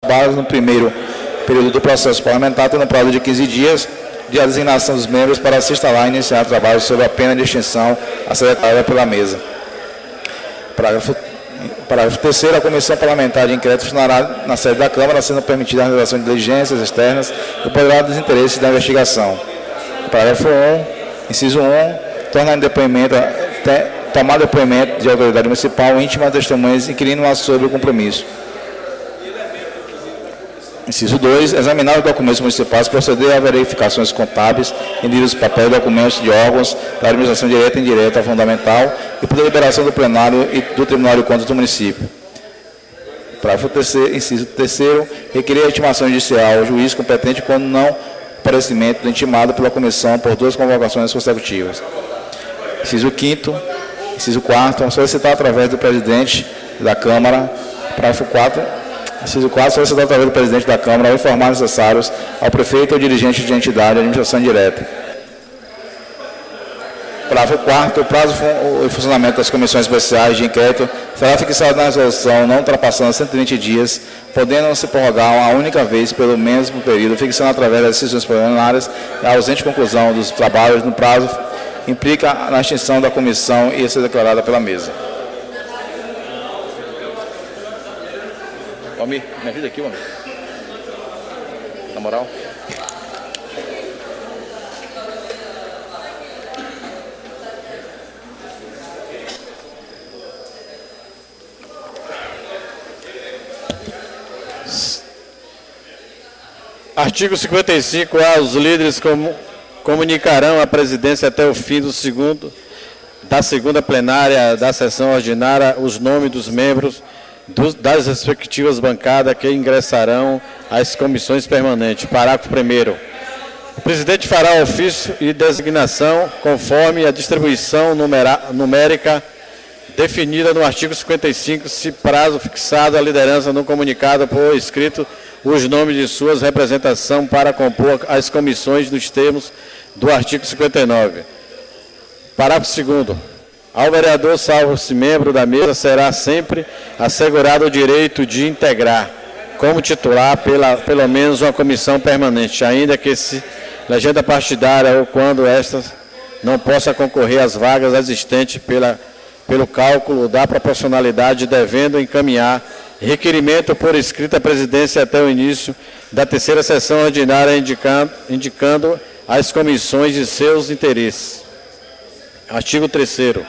trabalhos no primeiro período do processo parlamentar, tendo prazo de 15 dias de a designação dos membros para se instalar e iniciar trabalhos sobre a pena de extinção a ser declarada pela mesa. Parágrafo 3º, a Comissão Parlamentar de Inquérito funcionará na sede da Câmara, sendo permitida a realização de diligências externas e poderá dos interesses da investigação. Parágrafo 1, inciso 1, tomar depoimento de autoridade municipal íntima de testemunhas inquirindo-as sobre o compromisso. Inciso 2, examinar os documentos municipais, proceder a verificações contábeis, indivíduos, papéis, documentos de órgãos da administração direta e indireta fundamental e por deliberação do plenário e do Tribunal de Contas do município. Parágrafo 3º, inciso 3º, requerer a intimação judicial ao juiz competente quando não parecimento do intimado pela comissão por 2 convocações consecutivas. Inciso 5º, inciso 4º, solicitar através do presidente da Câmara. Parágrafo 4º, inciso 4º, solicitar através do presidente da Câmara informar necessários ao prefeito ou dirigente de entidade de administração direta. Parágrafo 4º, o prazo e funcionamento das comissões especiais de inquérito será fixado na resolução não ultrapassando 120 dias, podendo se prorrogar uma única vez pelo mesmo período, fixando através das decisões preliminares a ausente conclusão dos trabalhos no prazo implica na extinção da comissão e ser declarada pela mesa. Almir, me ajuda aqui, Almir. Na moral. Artigo 55A. Os líderes comunicarão à presidência até o fim da segunda plenária da sessão ordinária os nomes dos membros das respectivas bancadas que ingressarão às comissões permanentes. Parágrafo 1º. O presidente fará ofício e designação conforme a distribuição numérica definida no artigo 55, se prazo fixado a liderança no comunicado por escrito os nomes de suas representação para compor as comissões nos termos do artigo 59. Parágrafo 2º. Ao vereador, salvo-se membro da mesa, será sempre assegurado o direito de integrar, como titular, pelo menos uma comissão permanente, ainda que se legenda partidária ou quando esta não possa concorrer às vagas existentes pelo cálculo da proporcionalidade, devendo encaminhar requerimento por escrito à presidência até o início da terceira sessão ordinária, indicando as comissões de seus interesses. Artigo 3º.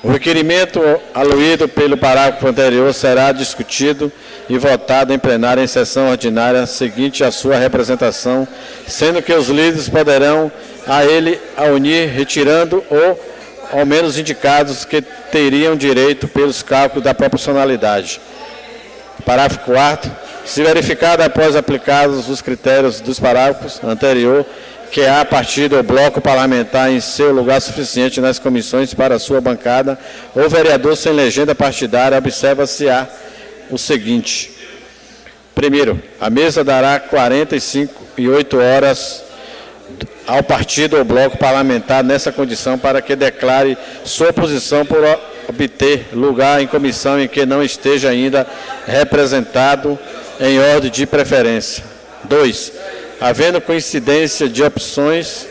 O requerimento aluído pelo parágrafo anterior será discutido e votado em plenário em sessão ordinária seguinte à sua representação, sendo que os líderes poderão a ele unir, retirando ou ao menos indicados que teriam direito pelos cálculos da proporcionalidade. Parágrafo 4º. Se verificado após aplicados os critérios dos parágrafos anterior, que há partido ou bloco parlamentar em seu lugar suficiente nas comissões para sua bancada, ou vereador sem legenda partidária, observa-se-á o seguinte. Primeiro, a mesa dará 48 horas ao partido ou bloco parlamentar nessa condição para que declare sua posição por obter lugar em comissão em que não esteja ainda representado em ordem de preferência. 2. Havendo coincidência de opções,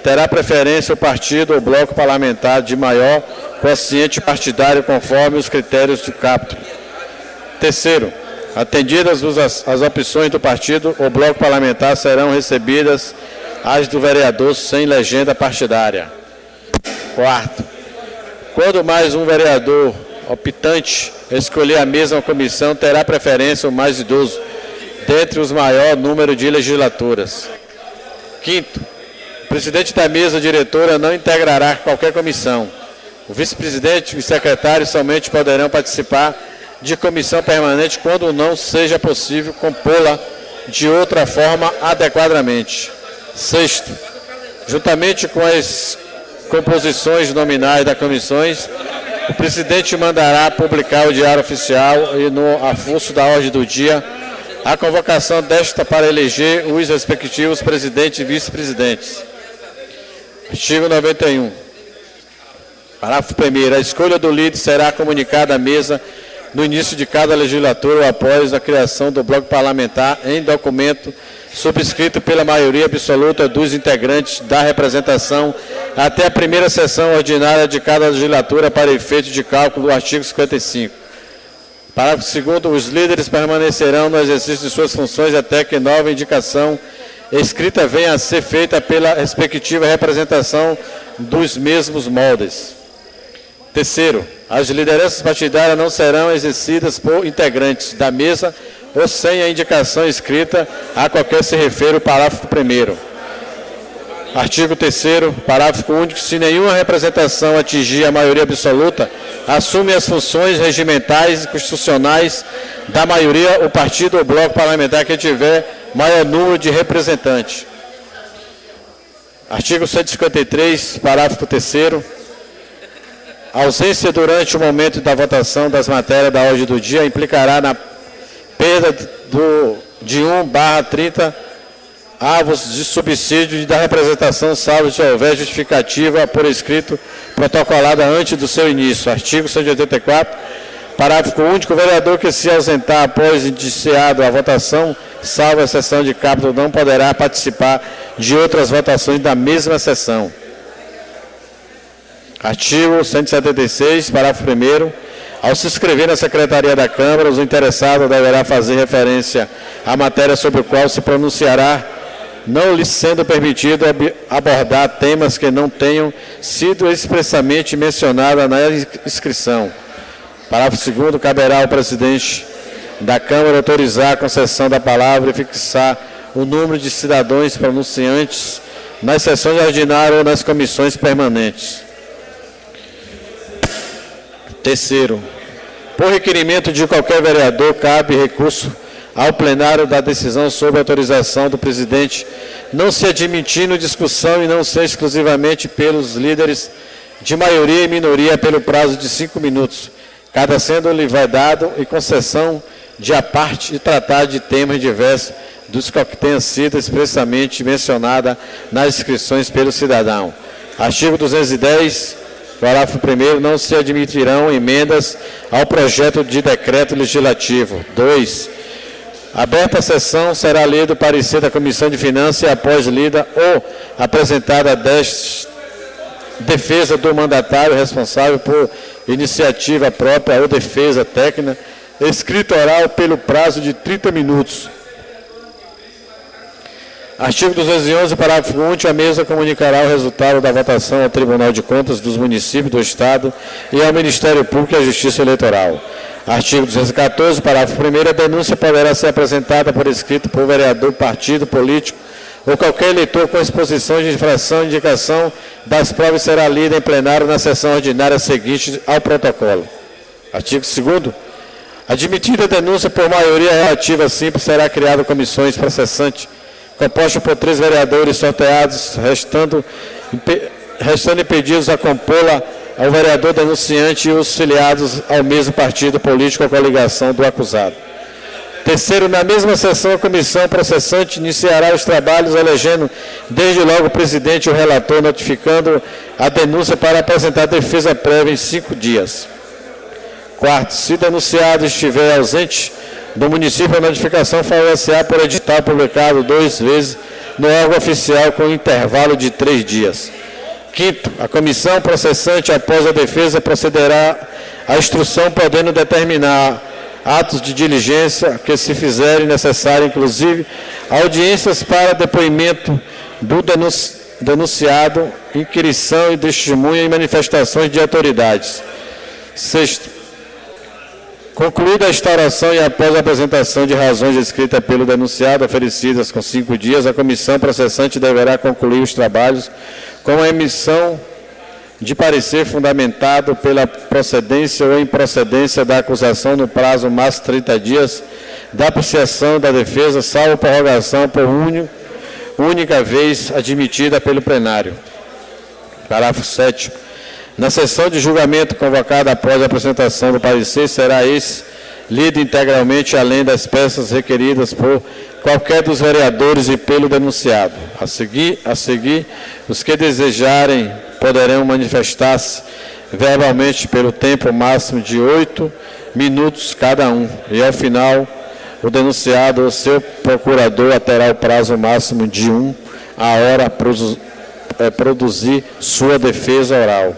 terá preferência o partido ou bloco parlamentar de maior quociente partidário conforme os critérios do caput. Terceiro, atendidas as opções do partido ou bloco parlamentar, serão recebidas as do vereador sem legenda partidária. Quarto, quando mais um vereador optante escolher a mesma comissão, terá preferência o mais idoso dentre os maior número de legislaturas. Quinto, o presidente da mesa diretora não integrará qualquer comissão. O vice-presidente e o secretário somente poderão participar de comissão permanente quando não seja possível compô-la de outra forma adequadamente. Sexto, juntamente com as composições nominais das comissões, o presidente mandará publicar o Diário Oficial e no avulso da ordem do dia a convocação desta para eleger os respectivos presidentes e vice-presidentes. Artigo 91. Parágrafo 1º. A escolha do líder será comunicada à mesa no início de cada legislatura ou após a criação do bloco parlamentar em documento subscrito pela maioria absoluta dos integrantes da representação até a primeira sessão ordinária de cada legislatura para efeito de cálculo do artigo 55. Parágrafo 2º. Os líderes permanecerão no exercício de suas funções até que nova indicação escrita venha a ser feita pela respectiva representação dos mesmos moldes. Terceiro, as lideranças partidárias não serão exercidas por integrantes da mesa ou sem a indicação escrita a qualquer se refere o parágrafo 1º. Artigo 3º, parágrafo único. Se nenhuma representação atingir a maioria absoluta, assume as funções regimentais e constitucionais da maioria o partido ou bloco parlamentar que tiver maior número de representantes. Artigo 153, parágrafo 3º. A ausência durante o momento da votação das matérias da ordem do dia implicará na perda de 1/30 avos de subsídio e da representação, salvo se houver justificativa por escrito protocolada antes do seu início. Artigo 184, parágrafo único. O vereador que se ausentar após indiciado a votação, salvo a sessão de capto, não poderá participar de outras votações da mesma sessão. Artigo 176, parágrafo 1º. Ao se inscrever na Secretaria da Câmara, os interessados deverá fazer referência à matéria sobre a qual se pronunciará, não lhe sendo permitido abordar temas que não tenham sido expressamente mencionados na inscrição. Parágrafo 2º. Caberá ao presidente da Câmara autorizar a concessão da palavra e fixar o número de cidadãos pronunciantes nas sessões ordinárias ou nas comissões permanentes. Terceiro, por requerimento de qualquer vereador, cabe recurso ao plenário da decisão sobre autorização do presidente, não se admitindo discussão e não ser exclusivamente pelos líderes de maioria e minoria pelo prazo de 5 minutos, cada sendo-lhe vedado e concessão de a parte e tratar de temas diversos dos que tenham sido expressamente mencionada nas inscrições pelo cidadão. Artigo 210, parágrafo 1º, não se admitirão emendas ao projeto de decreto legislativo. 2. Aberta a sessão, será lido o parecer da Comissão de Finanças e, após lida ou apresentada a defesa do mandatário responsável por iniciativa própria ou defesa técnica, escrito oral pelo prazo de 30 minutos. Artigo 211, parágrafo único. A mesa comunicará o resultado da votação ao Tribunal de Contas dos Municípios do Estado e ao Ministério Público e à Justiça Eleitoral. Artigo 214, parágrafo 1º. A denúncia poderá ser apresentada por escrito por vereador, partido político ou qualquer eleitor com exposição de infração e indicação das provas será lida em plenário na sessão ordinária seguinte ao protocolo. Artigo 2º. Admitida a denúncia por maioria relativa simples, será criada comissões processantes composta por 3 vereadores sorteados, restando impedidos a compô-la ao vereador denunciante e os filiados ao mesmo partido político ou coligação do acusado. Terceiro, na mesma sessão, a comissão processante iniciará os trabalhos elegendo desde logo o presidente e o relator, notificando a denúncia para apresentar defesa prévia em 5 dias. Quarto, se denunciado estiver ausente do município, a notificação fará-se-á por edital publicado 2 vezes no órgão oficial com intervalo de 3 dias. Quinto, a comissão processante, após a defesa, procederá à instrução, podendo determinar atos de diligência que se fizerem necessário, inclusive audiências para depoimento do denunciado, inquirição e testemunha e manifestações de autoridades. Sexto, concluída a instauração e após a apresentação de razões escritas pelo denunciado, oferecidas com 5 dias, a comissão processante deverá concluir os trabalhos com a emissão de parecer fundamentado pela procedência ou improcedência da acusação no prazo máximo 30 dias da apreciação da defesa, salvo prorrogação por única vez admitida pelo plenário. Parágrafo 7º. Na sessão de julgamento convocada após a apresentação do parecer, será esse lido integralmente, além das peças requeridas por qualquer dos vereadores e pelo denunciado. A seguir, os que desejarem poderão manifestar-se verbalmente pelo tempo máximo de 8 minutos cada um. E, ao final, o denunciado ou seu procurador terá o prazo máximo de 1 hora para produzir sua defesa oral.